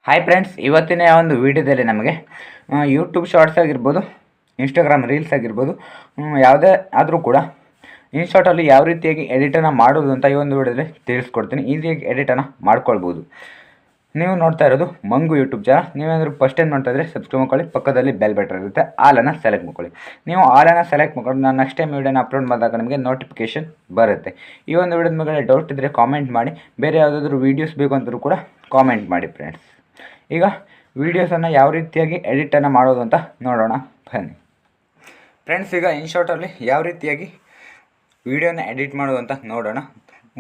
Hi friends, ಇವತ್ತಿನ ಒಂದು ವಿಡಿಯೋದಲ್ಲಿ ನಮಗೆ ಯೂಟ್ಯೂಬ್ ಶಾರ್ಟ್ಸ್ ಆಗಿರ್ಬೋದು, ಇನ್ಸ್ಟಾಗ್ರಾಮ್ ರೀಲ್ಸ್ ಆಗಿರ್ಬೋದು, ಯಾವುದೇ ಆದರೂ ಕೂಡ ಇನ್ಶಾರ್ಟಲ್ಲಿ ಯಾವ ರೀತಿಯಾಗಿ ಎಡಿಟನ್ನು ಮಾಡೋದು ಅಂತ ಈ ಒಂದು ವಿಡಿಯೋದಲ್ಲಿ ತಿಳಿಸ್ಕೊಡ್ತೀನಿ. ಈಸಿಯಾಗಿ ಎಡಿಟನ್ನು ಮಾಡ್ಕೊಳ್ಬೋದು. ನೀವು ನೋಡ್ತಾ ಇರೋದು ಮಂಗು ಯೂಟ್ಯೂಬ್ ಚಾನಲ್. ನೀವೇನಾದರೂ ಫಸ್ಟ್ ಟೈಮ್ ನೋಡ್ತಾ ಇದ್ದರೆ ಸಬ್ಸ್ಕ್ರೈಬ್ ಮಾಡ್ಕೊಳ್ಳಿ. ಪಕ್ಕದಲ್ಲಿ ಬೆಲ್ ಬಟನ್ ಇರುತ್ತೆ, ಆಲನ್ನು ಸೆಲೆಕ್ಟ್ ಮಾಡ್ಕೊಳ್ಳಿ. ನೀವು ಆಲನ್ನು ಸೆಲೆಕ್ಟ್ ಮಾಡ್ಕೊಂಡು ನಾನು ನೆಕ್ಸ್ಟ್ ಟೈಮ್ ವಿಡಿಯೋನ ಅಪ್ಲೋಡ್ ಮಾಡಿದಾಗ ನಿಮಗೆ ನೋಟಿಫಿಕೇಶನ್ ಬರುತ್ತೆ. ಈ ಒಂದು ವಿಡಿಯೋದ ಮೇಲೆ ಡೌಟ್ ಇದ್ದರೆ ಕಾಮೆಂಟ್ ಮಾಡಿ. ಬೇರೆ ಯಾವುದಾದ್ರೂ ವೀಡಿಯೋಸ್ ಬೇಕು ಅಂದರೂ ಕೂಡ ಕಾಮೆಂಟ್ ಮಾಡಿ ಫ್ರೆಂಡ್ಸ್. ಈಗ ವೀಡಿಯೋಸನ್ನು ಯಾವ ರೀತಿಯಾಗಿ ಎಡಿಟನ್ನು ಮಾಡೋದು ಅಂತ ನೋಡೋಣ ಬನ್ನಿ ಫ್ರೆಂಡ್ಸ್. ಈಗ ಇನ್ಶಾರ್ಟಲ್ಲಿ ಯಾವ ರೀತಿಯಾಗಿ ವೀಡಿಯೋನ ಎಡಿಟ್ ಮಾಡೋದು ಅಂತ ನೋಡೋಣ.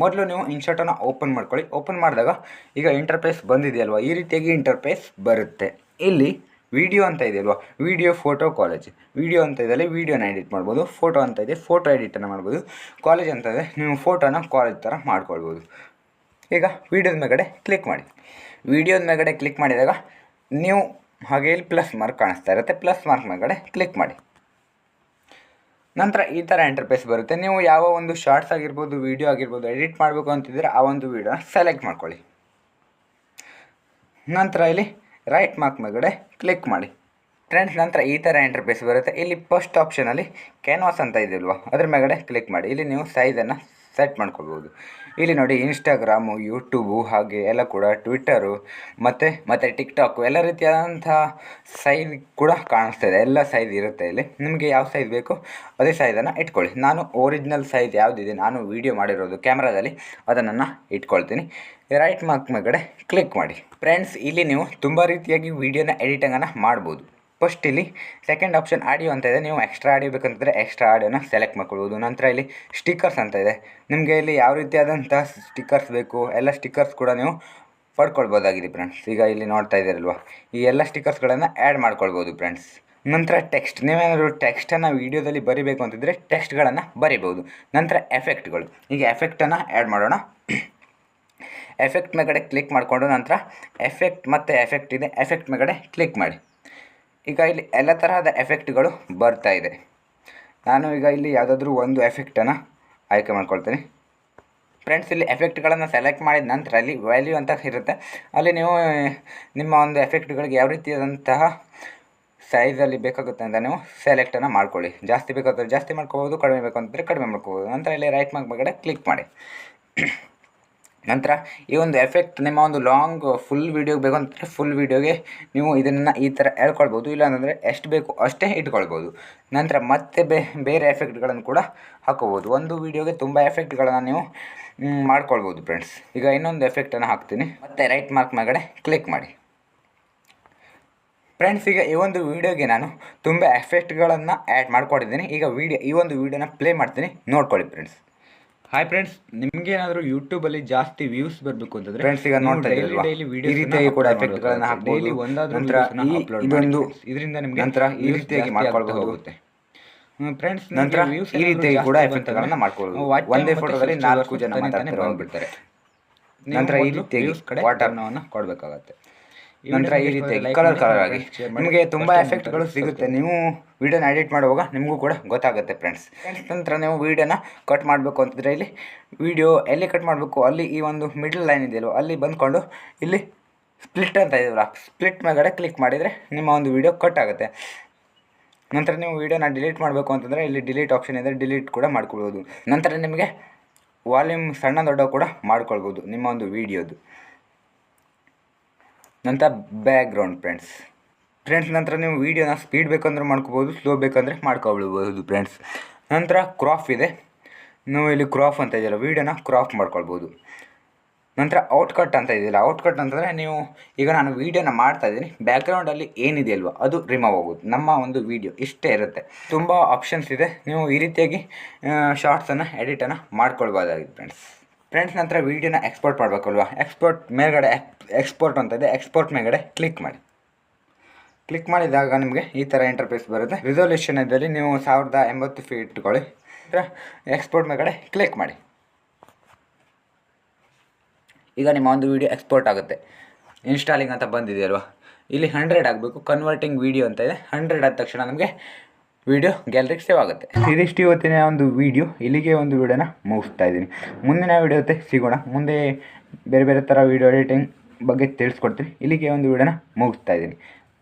ಮೊದಲು ನೀವು ಇನ್ಶಾರ್ಟನ್ನು ಓಪನ್ ಮಾಡ್ಕೊಳ್ಳಿ. ಓಪನ್ ಮಾಡಿದಾಗ ಈಗ ಇಂಟರ್ಫೇಸ್ ಬಂದಿದೆಯಲ್ವ, ಈ ರೀತಿಯಾಗಿ ಇಂಟರ್ಫೇಸ್ ಬರುತ್ತೆ. ಇಲ್ಲಿ ವಿಡಿಯೋ ಅಂತ ಇದೆಯಲ್ವ, ವಿಡಿಯೋ ಫೋಟೋ ಕಾಲೇಜ್. ವಿಡಿಯೋ ಅಂತ ಇದೆ, ವಿಡಿಯೋನ ಎಡಿಟ್ ಮಾಡ್ಬೋದು. ಫೋಟೋ ಅಂತ ಇದೆ, ಫೋಟೋ ಎಡಿಟನ್ನು ಮಾಡ್ಬೋದು. ಕಾಲೇಜ್ ಅಂತ ಇದೆ, ನೀವು ಫೋಟೋನ ಕಾಲೇಜ್ ಥರ ಮಾಡ್ಕೊಳ್ಬೋದು. ಈಗ ವೀಡಿಯೋದ ಮೇಲ್ಗಡೆ ಕ್ಲಿಕ್ ಮಾಡಿ. ವಿಡಿಯೋದ ಮೇಲ್ಗಡೆ ಕ್ಲಿಕ್ ಮಾಡಿದಾಗ ನೀವು ಹಾಗೆ ಇಲ್ಲಿ ಪ್ಲಸ್ ಮಾರ್ಕ್ ಕಾಣಿಸ್ತಾ ಇರುತ್ತೆ. ಪ್ಲಸ್ ಮಾರ್ಕ್ ಮೇಲ್ಗಡೆ ಕ್ಲಿಕ್ ಮಾಡಿ. ನಂತರ ಈ ಥರ ಇಂಟರ್ಫೇಸ್ ಬರುತ್ತೆ. ನೀವು ಯಾವ ಒಂದು ಶಾರ್ಟ್ಸ್ ಆಗಿರ್ಬೋದು, ವಿಡಿಯೋ ಆಗಿರ್ಬೋದು ಎಡಿಟ್ ಮಾಡಬೇಕು ಅಂತಿದ್ರೆ ಆ ಒಂದು ವಿಡಿಯೋನ ಸೆಲೆಕ್ಟ್ ಮಾಡ್ಕೊಳ್ಳಿ. ನಂತರ ಇಲ್ಲಿ ರೈಟ್ ಮಾರ್ಕ್ ಮೇಲ್ಗಡೆ ಕ್ಲಿಕ್ ಮಾಡಿ ಫ್ರೆಂಡ್ಸ್. ನಂತರ ಈ ಥರ ಇಂಟರ್ಫೇಸ್ ಬರುತ್ತೆ. ಇಲ್ಲಿ ಫಸ್ಟ್ ಆಪ್ಷನಲ್ಲಿ ಕ್ಯಾನ್ವಾಸ್ ಅಂತ ಇದೆಯಲ್ವ, ಅದ್ರ ಮೇಲ್ಗಡೆ ಕ್ಲಿಕ್ ಮಾಡಿ. ಇಲ್ಲಿ ನೀವು ಸೈಜನ್ನು ಸೆಟ್ ಮಾಡ್ಕೊಳ್ಬೋದು. ಇಲ್ಲಿ ನೋಡಿ ಇನ್ಸ್ಟಾಗ್ರಾಮು, ಯೂಟ್ಯೂಬು, ಹಾಗೆ ಎಲ್ಲ ಕೂಡ ಟ್ವಿಟ್ಟರು ಮತ್ತು ಟಿಕ್ಟಾಕು ಎಲ್ಲ ರೀತಿಯಾದಂಥ ಸೈಜ್ ಕೂಡ ಕಾಣಿಸ್ತಾ ಇದೆ. ಎಲ್ಲ ಸೈಜ್ ಇರುತ್ತೆ. ಇಲ್ಲಿ ನಿಮಗೆ ಯಾವ ಸೈಜ್ ಬೇಕು ಅದೇ ಸೈಜನ್ನು ಇಟ್ಕೊಳ್ಳಿ. ನಾನು ಒರಿಜಿನಲ್ ಸೈಜ್ ಯಾವುದಿದೆ ನಾನು ವೀಡಿಯೋ ಮಾಡಿರೋದು ಕ್ಯಾಮ್ರಾದಲ್ಲಿ ಅದನ್ನು ಇಟ್ಕೊಳ್ತೀನಿ. ರೈಟ್ ಮಾರ್ಕ್ ಮೇಲ್ಗಡೆ ಕ್ಲಿಕ್ ಮಾಡಿ ಫ್ರೆಂಡ್ಸ್. ಇಲ್ಲಿ ನೀವು ತುಂಬ ರೀತಿಯಾಗಿ ವೀಡಿಯೋನ ಎಡಿಟಿಂಗನ್ನು ಮಾಡ್ಬೋದು. ಫಸ್ಟ್ ಇಲ್ಲಿ ಸೆಕೆಂಡ್ ಆಪ್ಷನ್ ಆಡಿಯೋ ಅಂತ ಇದೆ. ನೀವು ಎಕ್ಸ್ಟ್ರಾ ಆಡಿಯೋ ಬೇಕಂತಂದರೆ ಎಕ್ಸ್ಟ್ರಾ ಆಡಿಯೋನ ಸೆಲೆಕ್ಟ್ ಮಾಡ್ಕೊಳ್ಬೋದು. ನಂತರ ಇಲ್ಲಿ ಸ್ಟಿಕ್ಕರ್ಸ್ ಅಂತ ಇದೆ. ನಿಮಗೆ ಇಲ್ಲಿ ಯಾವ ರೀತಿಯಾದಂಥ ಸ್ಟಿಕ್ಕರ್ಸ್ ಬೇಕು ಎಲ್ಲ ಸ್ಟಿಕ್ಕರ್ಸ್ ಕೂಡ ನೀವು ಪಡ್ಕೊಳ್ಬೋದಾಗಿದೆ ಫ್ರೆಂಡ್ಸ್. ಈಗ ಇಲ್ಲಿ ನೋಡ್ತಾ ಇದ್ದೀರಲ್ವ, ಈ ಎಲ್ಲ ಸ್ಟಿಕ್ಕರ್ಸ್ಗಳನ್ನು ಆ್ಯಡ್ ಮಾಡ್ಕೊಳ್ಬೋದು ಫ್ರೆಂಡ್ಸ್. ನಂತರ ಟೆಕ್ಸ್ಟ್, ನೀವೇನಾದರೂ ಟೆಕ್ಸ್ಟನ್ನು ವೀಡಿಯೋದಲ್ಲಿ ಬರಿಬೇಕು ಅಂತಿದ್ರೆ ಟೆಕ್ಸ್ಟ್ಗಳನ್ನು ಬರಿಬೋದು. ನಂತರ ಎಫೆಕ್ಟ್ಗಳು, ಈಗ ಎಫೆಕ್ಟನ್ನು ಆ್ಯಡ್ ಮಾಡೋಣ. ಎಫೆಕ್ಟ್ ಮೇಲ್ಗಡೆ ಕ್ಲಿಕ್ ಮಾಡಿಕೊಂಡು ನಂತರ ಎಫೆಕ್ಟ್ ಮತ್ತು ಎಫೆಕ್ಟ್ ಇದೆ, ಎಫೆಕ್ಟ್ ಮೇಲ್ಗಡೆ ಕ್ಲಿಕ್ ಮಾಡಿ. ಈಗ ಇಲ್ಲಿ ಎಲ್ಲ ತರಹದ ಎಫೆಕ್ಟ್ಗಳು ಬರ್ತಾ ಇದೆ. ನಾನು ಈಗ ಇಲ್ಲಿ ಯಾವುದಾದ್ರೂ ಒಂದು ಎಫೆಕ್ಟನ್ನು ಆಯ್ಕೆ ಮಾಡ್ಕೊಳ್ತೀನಿ ಫ್ರೆಂಡ್ಸ್. ಇಲ್ಲಿ ಎಫೆಕ್ಟ್ಗಳನ್ನು ಸೆಲೆಕ್ಟ್ ಮಾಡಿದ ನಂತರ ಅಲ್ಲಿ ವ್ಯಾಲ್ಯೂ ಅಂತ ಇರುತ್ತೆ. ಅಲ್ಲಿ ನೀವು ನಿಮ್ಮ ಒಂದು ಎಫೆಕ್ಟ್ಗಳಿಗೆ ಯಾವ ರೀತಿಯಾದಂತಹ ಸೈಜಲ್ಲಿ ಬೇಕಾಗುತ್ತೆ ಅಂತ ನೀವು ಸೆಲೆಕ್ಟನ್ನು ಮಾಡ್ಕೊಳ್ಳಿ. ಜಾಸ್ತಿ ಬೇಕಾದರೆ ಜಾಸ್ತಿ ಮಾಡ್ಕೋಬೋದು, ಕಡಿಮೆ ಬೇಕು ಅಂತಂದರೆ ಕಡಿಮೆ ಮಾಡ್ಕೋಬೋದು. ನಂತರ ಇಲ್ಲಿ ರೈಟ್ ಮಾರ್ಕ್ ಮೇಲ್ಗಡೆ ಕ್ಲಿಕ್ ಮಾಡಿ. ನಂತರ ಈ ಒಂದು ಎಫೆಕ್ಟ್ ನಿಮ್ಮ ಒಂದು ಲಾಂಗ್ ಫುಲ್ ವೀಡಿಯೋಗೆ ಬೇಕು ಅಂತಂದರೆ ಫುಲ್ ವೀಡಿಯೋಗೆ ನೀವು ಇದನ್ನು ಈ ಥರ ಹೇಳ್ಕೊಳ್ಬೋದು. ಇಲ್ಲಾಂದರೆ ಎಷ್ಟು ಬೇಕು ಅಷ್ಟೇ ಇಟ್ಕೊಳ್ಬೋದು. ನಂತರ ಮತ್ತೆ ಬೇರೆ ಎಫೆಕ್ಟ್ಗಳನ್ನು ಕೂಡ ಹಾಕೋಬೋದು. ಒಂದು ವೀಡಿಯೋಗೆ ತುಂಬ ಎಫೆಕ್ಟ್ಗಳನ್ನು ನೀವು ಮಾಡ್ಕೊಳ್ಬೋದು ಫ್ರೆಂಡ್ಸ್. ಈಗ ಇನ್ನೊಂದು ಎಫೆಕ್ಟನ್ನು ಹಾಕ್ತೀನಿ. ಮತ್ತೆ ರೈಟ್ ಮಾರ್ಕ್ ಮೇಲ್ಗಡೆ ಕ್ಲಿಕ್ ಮಾಡಿ ಫ್ರೆಂಡ್ಸ್. ಈಗ ಈ ಒಂದು ವೀಡಿಯೋಗೆ ನಾನು ತುಂಬ ಎಫೆಕ್ಟ್ಗಳನ್ನು ಆ್ಯಡ್ ಮಾಡ್ಕೊಂಡಿದ್ದೀನಿ. ಈಗ ಈ ಒಂದು ವೀಡಿಯೋನ ಪ್ಲೇ ಮಾಡ್ತೀನಿ, ನೋಡ್ಕೊಳ್ಳಿ ಫ್ರೆಂಡ್ಸ್. ಹಾಯ್ ಫ್ರೆಂಡ್ಸ್, ನಿಮಗೆ ಏನಾದರೂ ಯೂಟ್ಯೂಬಲ್ಲಿ ಜಾಸ್ತಿ ವ್ಯೂಸ್ ಬರಬೇಕು ಅಂತಂದರೆ ಫ್ರೆಂಡ್ಸ್ ಈಗ ನೋಡ್ತಾ ಇದ್ದೀರಲ್ವಾ, ಈ ರೀತಿಯಾಗಿ ಕೂಡ ಎಫೆಕ್ಟ್ಗಳನ್ನು ಹಾಕ್ಬೋದು. ನಂತರ ಇದೊಂದು ಇದರಿಂದ ನಿಮಗೆ ನಂತರ ಈ ರೀತಿಯಾಗಿ ಮಾಡ್ಕೊಳ್ಬಹುದು ಫ್ರೆಂಡ್ಸ್. ನಂತರ ಈ ರೀತಿಯಾಗಿ ಕೂಡ ಎಫೆಕ್ಟ್ಗಳನ್ನು ಮಾಡ್ಕೊಳ್ಬೋದು. ಒಂದೇ ಫೋಟೋದಲ್ಲಿ 4 ಜನ ಮಾತಾಡ್ತಾರೆ ಹೋಗ್ಬಿಡ್ತಾರೆ. ನಂತರ ಈ ರೀತಿಯಾಗಿ ವಾಟರ್ನವನ್ನು ಕೊಡಬೇಕಾಗತ್ತೆ. ನಂತರ ಈ ರೀತಿಯಾಗಿ ಕಲರ್ ಆಗಿ ನಿಮಗೆ ತುಂಬ ಎಫೆಕ್ಟ್ಗಳು ಸಿಗುತ್ತೆ. ನೀವು ವೀಡಿಯೋನ ಎಡಿಟ್ ಮಾಡುವಾಗ ನಿಮಗೂ ಕೂಡ ಗೊತ್ತಾಗುತ್ತೆ ಫ್ರೆಂಡ್ಸ್. ನಂತರ ನೀವು ವೀಡಿಯೋನ ಕಟ್ ಮಾಡಬೇಕು ಅಂತಂದರೆ ಇಲ್ಲಿ ವೀಡಿಯೋ ಎಲ್ಲಿ ಕಟ್ ಮಾಡಬೇಕು ಅಲ್ಲಿ ಈ ಒಂದು ಮಿಡಲ್ ಲೈನ್ ಇದೆಯಲ್ವ ಅಲ್ಲಿ ಬಂದ್ಕೊಂಡು ಇಲ್ಲಿ ಸ್ಪ್ಲಿಟ್ ಅಂತ ಇದೆಯಲ್ಲ, ಸ್ಪ್ಲಿಟ್ ಮೇಲ್ಗಡೆ ಕ್ಲಿಕ್ ಮಾಡಿದರೆ ನಿಮ್ಮ ಒಂದು ವೀಡಿಯೋ ಕಟ್ ಆಗುತ್ತೆ. ನಂತರ ನೀವು ವೀಡಿಯೋನ ಡಿಲೀಟ್ ಮಾಡಬೇಕು ಅಂತಂದರೆ ಇಲ್ಲಿ ಡಿಲೀಟ್ ಆಪ್ಷನ್ ಇದೆ, ಡಿಲೀಟ್ ಕೂಡ ಮಾಡ್ಕೊಳ್ಬೋದು. ನಂತರ ನಿಮಗೆ ವಾಲ್ಯೂಮ್ ಸಣ್ಣ ದೊಡ್ಡ ಕೂಡ ಮಾಡ್ಕೊಳ್ಬೋದು ನಿಮ್ಮ ಒಂದು ವೀಡಿಯೋದು. ನಂತರ ಬ್ಯಾಕ್ಗ್ರೌಂಡ್ ಫ್ರೆಂಡ್ಸ್. ನಂತರ ನೀವು ವೀಡಿಯೋನ ಸ್ಪೀಡ್ ಬೇಕಂದ್ರೆ ಮಾಡ್ಕೋಬೋದು, ಸ್ಲೋ ಬೇಕಂದರೆ ಮಾಡ್ಕೊಳ್ಬೋದು ಫ್ರೆಂಡ್ಸ್. ನಂತರ ಕ್ರಾಪ್ ಇದೆ. ನೀವು ಇಲ್ಲಿ ಕ್ರಾಪ್ ಅಂತ ಇದೆಯಲ್ಲ, ವೀಡಿಯೋನ ಕ್ರಾಪ್ ಮಾಡ್ಕೊಳ್ಬೋದು. ನಂತರ ಔಟ್ಕಟ್ ಅಂತ ಇದೆಯಲ್ಲ, ಔಟ್ಕಟ್ ಅಂತಂದರೆ ನೀವು ಈಗ ನಾನು ವೀಡಿಯೋನ ಮಾಡ್ತಾಯಿದ್ದೀನಿ, ಬ್ಯಾಕ್ಗ್ರೌಂಡಲ್ಲಿ ಏನಿದೆಯಲ್ವ ಅದು ರಿಮೂವ್ ಆಗೋದು. ನಮ್ಮ ಒಂದು ವೀಡಿಯೋ ಇಷ್ಟೇ ಇರುತ್ತೆ. ತುಂಬ ಆಪ್ಷನ್ಸ್ ಇದೆ. ನೀವು ಈ ರೀತಿಯಾಗಿ ಶಾರ್ಟ್ಸನ್ನು ಎಡಿಟನ್ನು ಮಾಡ್ಕೊಳ್ಬೋದಾಗಿದೆ ಫ್ರೆಂಡ್ಸ್. ನಂತರ ವೀಡಿಯೋನ ಎಕ್ಸ್ಪೋರ್ಟ್ ಮಾಡಬೇಕಲ್ವ, ಎಕ್ಸ್ಪೋರ್ಟ್ ಮೇಲ್ಗಡೆ ಎಕ್ಸ್ಪೋರ್ಟ್ ಅಂತ ಇದೆ, ಎಕ್ಸ್ಪೋರ್ಟ್ ಮೇಲ್ಗಡೆ ಕ್ಲಿಕ್ ಮಾಡಿ. ಕ್ಲಿಕ್ ಮಾಡಿದಾಗ ನಿಮಗೆ ಈ ಥರ ಇಂಟರ್ಫೇಸ್ ಬರುತ್ತೆ. ರಿಸೊಲ್ಯೂಷನ್ ಇದ್ದಲ್ಲಿ ನೀವು 1080 ಫೀಟ್ ಇಟ್ಕೊಳ್ಳಿ. ಎಕ್ಸ್ಪೋರ್ಟ್ ಮೇಲ್ಗಡೆ ಕ್ಲಿಕ್ ಮಾಡಿ. ಈಗ ನಿಮ್ಮ ಒಂದು ವೀಡಿಯೋ ಎಕ್ಸ್ಪೋರ್ಟ್ ಆಗುತ್ತೆ. ಇನ್ಸ್ಟಾಲಿಂಗ್ ಅಂತ ಬಂದಿದೆಯಲ್ವ, ಇಲ್ಲಿ 100 ಆಗಬೇಕು. ಕನ್ವರ್ಟಿಂಗ್ ವೀಡಿಯೋ ಅಂತ ಇದೆ. 100 ಆದ ತಕ್ಷಣ ನಮಗೆ ವಿಡಿಯೋ ಗ್ಯಾಲರಿಗೆ ಸೇವ್ ಆಗುತ್ತೆ. ಇದಿಷ್ಟು ಇವತ್ತಿನ ಒಂದು ವಿಡಿಯೋ. ಇಲ್ಲಿಗೆ ಒಂದು ವಿಡಿಯೋನ ಮುಗಿಸ್ತಾ ಇದ್ದೀನಿ. ಮುಂದಿನ ವಿಡಿಯೋ ಜೊತೆ ಸಿಗೋಣ. ಮುಂದೆ ಬೇರೆ ಬೇರೆ ಥರ ವಿಡಿಯೋ ಎಡಿಟಿಂಗ್ ಬಗ್ಗೆ ತಿಳಿಸ್ಕೊಡ್ತೀನಿ. ಇಲ್ಲಿಗೆ ಒಂದು ವಿಡಿಯೋನ ಮುಗಿಸ್ತಾ ಇದ್ದೀನಿ.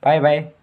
ಬಾಯ್ ಬಾಯ್.